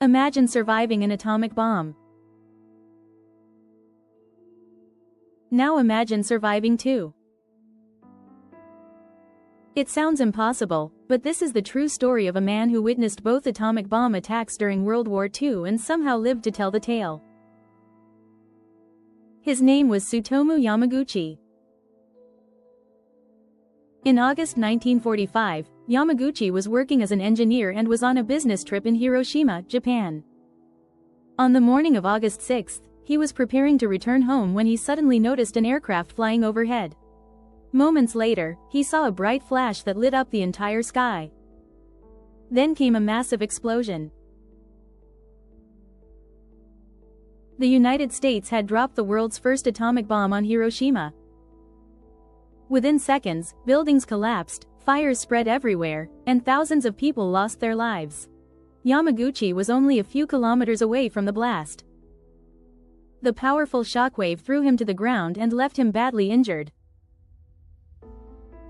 Imagine surviving an atomic bomb. Now imagine surviving two. It sounds impossible, but this is the true story of a man who witnessed both atomic bomb attacks during World War II and somehow lived to tell the tale. His name was Tsutomu Yamaguchi. In August 1945, Yamaguchi was working as an engineer and was on a business trip in Hiroshima, Japan. On the morning of August 6, he was preparing to return home when he suddenly noticed an aircraft flying overhead. Moments later, he saw a bright flash that lit up the entire sky. Then came a massive explosion. The United States had dropped the world's first atomic bomb on Hiroshima. Within seconds, buildings collapsed, fires spread everywhere, and thousands of people lost their lives. Yamaguchi was only a few kilometers away from the blast. The powerful shockwave threw him to the ground and left him badly injured.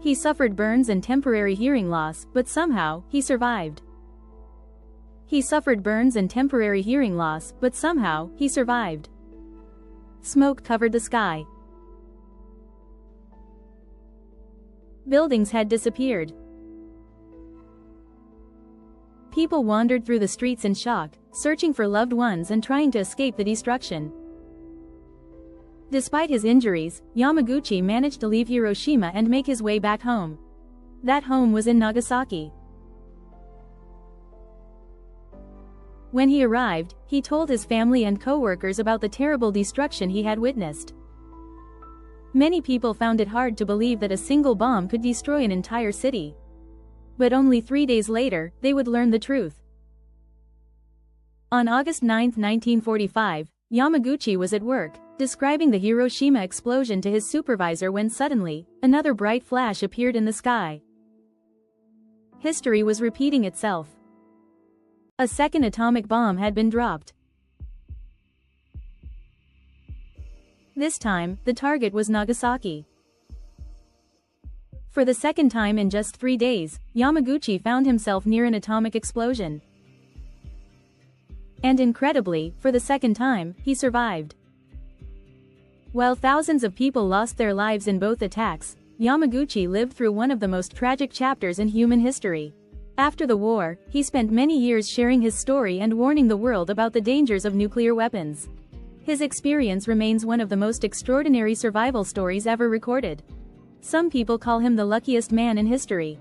He suffered burns and temporary hearing loss, but somehow, he survived. Smoke covered the sky. Buildings had disappeared. People wandered through the streets in shock, searching for loved ones and trying to escape the destruction. Despite his injuries, Yamaguchi managed to leave Hiroshima and make his way back home. That home was in Nagasaki. When he arrived, he told his family and co-workers about the terrible destruction he had witnessed. Many people found it hard to believe that a single bomb could destroy an entire city. But only 3 days later, they would learn the truth. On August 9, 1945, Yamaguchi was at work, describing the Hiroshima explosion to his supervisor when suddenly, another bright flash appeared in the sky. History was repeating itself. A second atomic bomb had been dropped. This time, the target was Nagasaki. For the second time in just 3 days, Yamaguchi found himself near an atomic explosion. And incredibly, for the second time, he survived. While thousands of people lost their lives in both attacks, Yamaguchi lived through one of the most tragic chapters in human history. After the war, he spent many years sharing his story and warning the world about the dangers of nuclear weapons. His experience remains one of the most extraordinary survival stories ever recorded. Some people call him the luckiest man in history.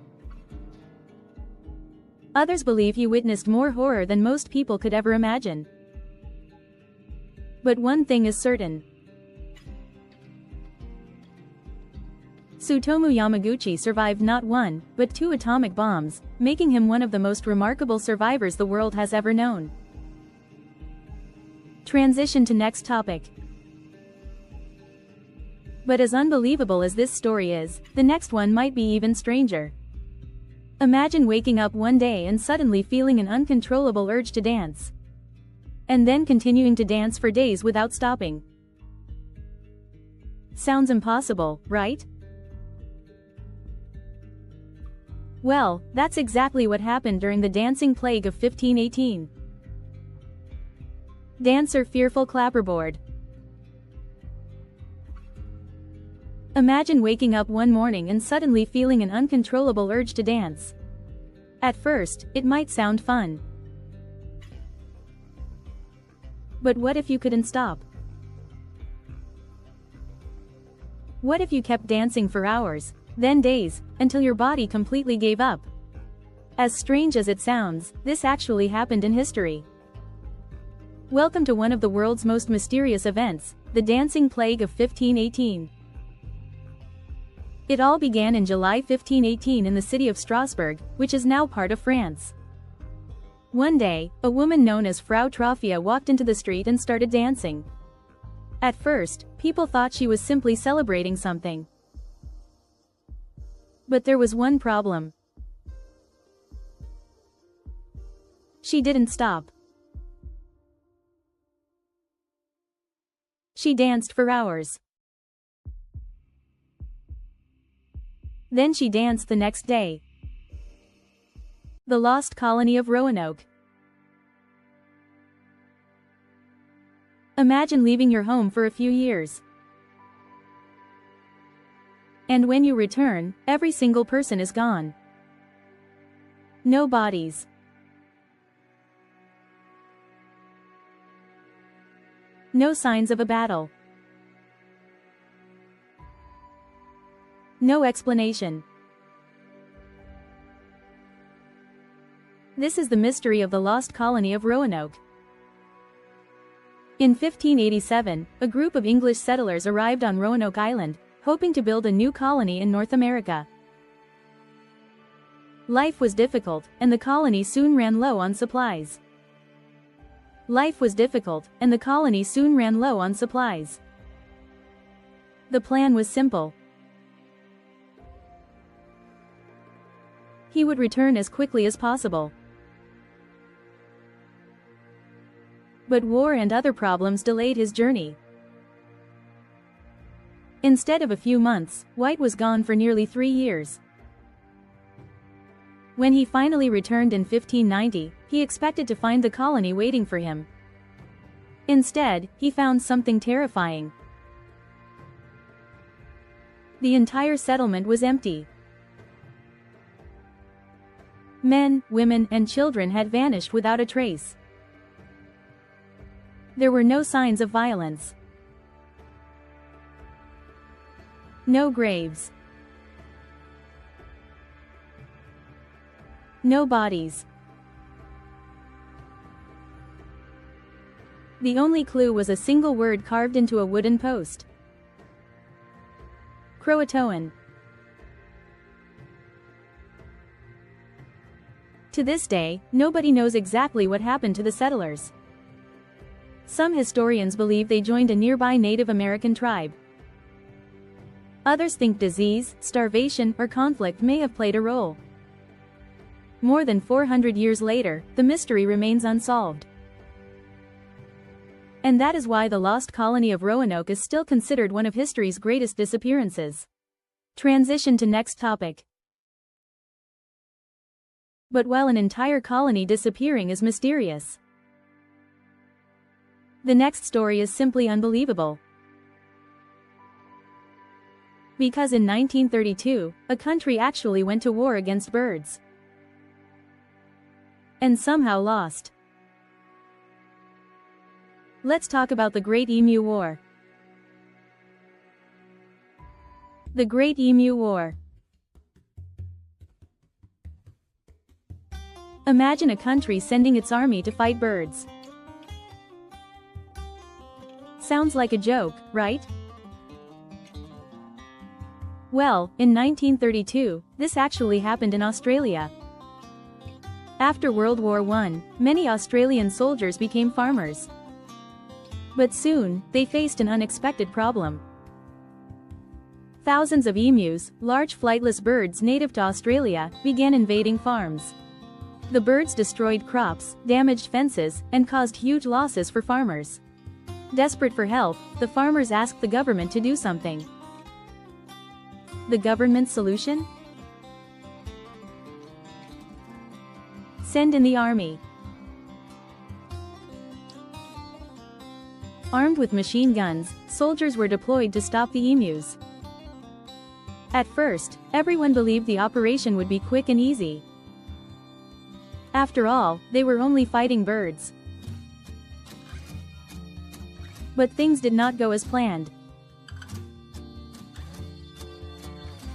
Others believe he witnessed more horror than most people could ever imagine. But one thing is certain. Tsutomu Yamaguchi survived not one, but 2 atomic bombs, making him one of the most remarkable survivors the world has ever known. Transition to next topic. But as unbelievable as this story is, the next one might be even stranger. Imagine waking up one day and suddenly feeling an uncontrollable urge to dance. And then continuing to dance for days without stopping. Sounds impossible, right? Well, that's exactly what happened during the dancing plague of 1518. Dancer fearful clapperboard. Imagine waking up one morning and suddenly feeling an uncontrollable urge to dance. At first, it might sound fun. But what if you couldn't stop? What if you kept dancing for hours, then days, until your body completely gave up? As strange as it sounds, this actually happened in history. Welcome to one of the world's most mysterious events, the dancing plague of 1518. It all began in July 1518 in the city of Strasbourg, which is now part of France. One day, a woman known as Frau Trophia walked into the street and started dancing. At first, people thought she was simply celebrating something. But there was one problem. She didn't stop. She danced for hours. Then she danced the next day. The lost colony of Roanoke. Imagine leaving your home for a few years. And when you return, every single person is gone. No bodies. No signs of a battle. No explanation. This is the mystery of the lost colony of Roanoke. In 1587, a group of English settlers arrived on Roanoke Island, hoping to build a new colony in North America. Life was difficult, and the colony soon ran low on supplies. The plan was simple. He would return as quickly as possible. But war and other problems delayed his journey. Instead of a few months, White was gone for nearly 3 years. When he finally returned in 1590, he expected to find the colony waiting for him. Instead, he found something terrifying. The entire settlement was empty. Men, women, and children had vanished without a trace. There were no signs of violence. No graves. No bodies. The only clue was a single word carved into a wooden post. Croatoan. To this day, nobody knows exactly what happened to the settlers. Some historians believe they joined a nearby Native American tribe. Others think disease, starvation, or conflict may have played a role. More than 400 years later, the mystery remains unsolved. And that is why the lost colony of Roanoke is still considered one of history's greatest disappearances. Transition to next topic. But while an entire colony disappearing is mysterious, the next story is simply unbelievable. Because in 1932, a country actually went to war against birds. And somehow lost. Let's talk about the Great Emu War. The Great Emu War. Imagine a country sending its army to fight birds. Sounds like a joke, right? Well, in 1932, this actually happened in Australia. After World War I, many Australian soldiers became farmers. But soon, they faced an unexpected problem. Thousands of emus, large flightless birds native to Australia, began invading farms. The birds destroyed crops, damaged fences, and caused huge losses for farmers. Desperate for help, the farmers asked the government to do something. The government's solution? Send in the army. Armed with machine guns, soldiers were deployed to stop the emus. At first, everyone believed the operation would be quick and easy. After all, they were only fighting birds. But things did not go as planned.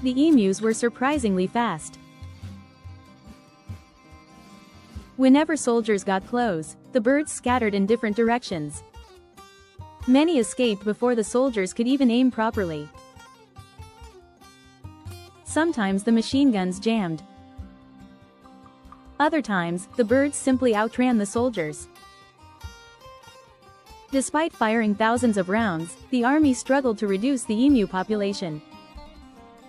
The emus were surprisingly fast. Whenever soldiers got close, the birds scattered in different directions. Many escaped before the soldiers could even aim properly. Sometimes the machine guns jammed. Other times, the birds simply outran the soldiers. Despite firing thousands of rounds, the army struggled to reduce the emu population.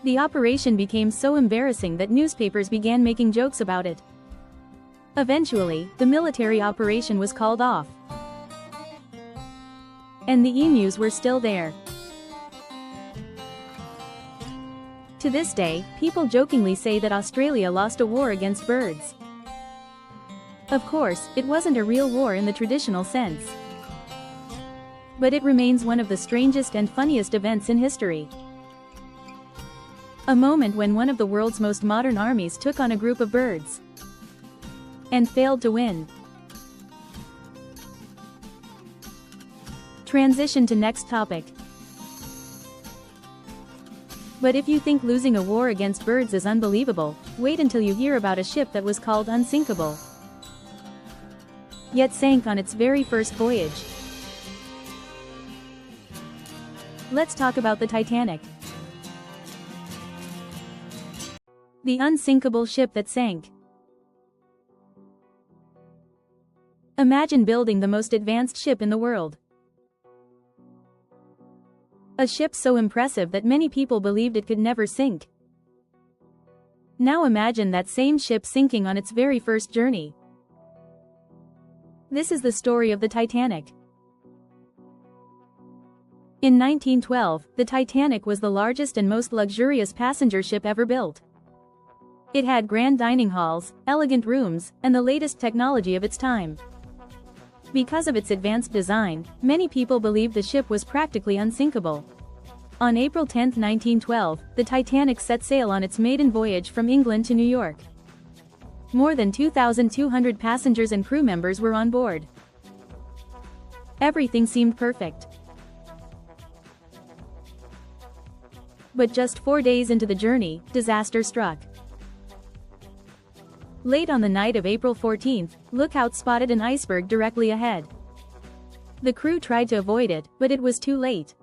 The operation became so embarrassing that newspapers began making jokes about it. Eventually, the military operation was called off. And the emus were still there. To this day, people jokingly say that Australia lost a war against birds. Of course, it wasn't a real war in the traditional sense. But it remains one of the strangest and funniest events in history. A moment when one of the world's most modern armies took on a group of birds and failed to win. Transition to next topic. But if you think losing a war against birds is unbelievable, wait until you hear about a ship that was called Unsinkable, yet sank on its very first voyage. Let's talk about the Titanic. The unsinkable ship that sank. Imagine building the most advanced ship in the world. A ship so impressive that many people believed it could never sink. Now imagine that same ship sinking on its very first journey. This is the story of the Titanic. In 1912, the Titanic was the largest and most luxurious passenger ship ever built. It had grand dining halls, elegant rooms, and the latest technology of its time. Because of its advanced design, many people believed the ship was practically unsinkable. On April 10, 1912, the Titanic set sail on its maiden voyage from England to New York. More than 2,200 passengers and crew members were on board. Everything seemed perfect. But just 4 days into the journey, disaster struck. Late on the night of April 14, lookouts spotted an iceberg directly ahead. The crew tried to avoid it, but it was too late.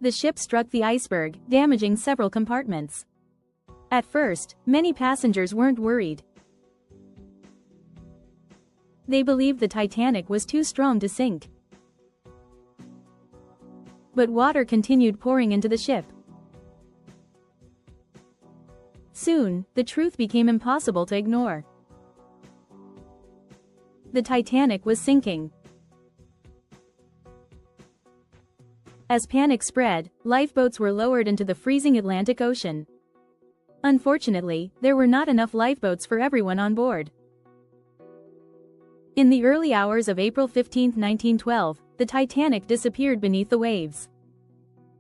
The ship struck the iceberg, damaging several compartments. At first, many passengers weren't worried. They believed the Titanic was too strong to sink. But water continued pouring into the ship. Soon, the truth became impossible to ignore. The Titanic was sinking. As panic spread, lifeboats were lowered into the freezing Atlantic Ocean. Unfortunately, there were not enough lifeboats for everyone on board. In the early hours of April 15, 1912, the Titanic disappeared beneath the waves.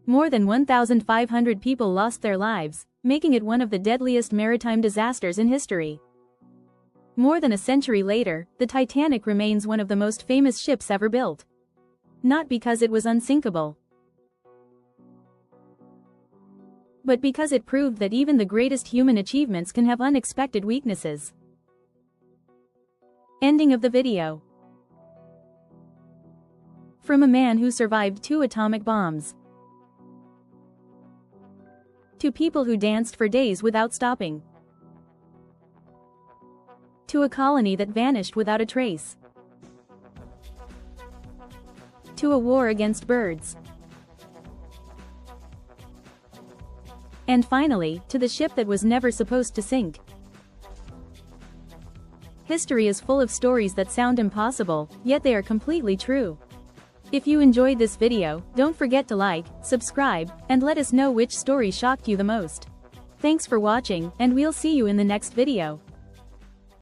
More than 1,500 people lost their lives, making it one of the deadliest maritime disasters in history. More than a century later, the Titanic remains one of the most famous ships ever built. Not because it was unsinkable, but because it proved that even the greatest human achievements can have unexpected weaknesses. Ending of the video. From a man who survived 2 atomic bombs, to people who danced for days without stopping, to a colony that vanished without a trace, to a war against birds, and finally, to the ship that was never supposed to sink. History is full of stories that sound impossible, yet they are completely true. If you enjoyed this video, don't forget to like, subscribe, and let us know which story shocked you the most. Thanks for watching, and we'll see you in the next video.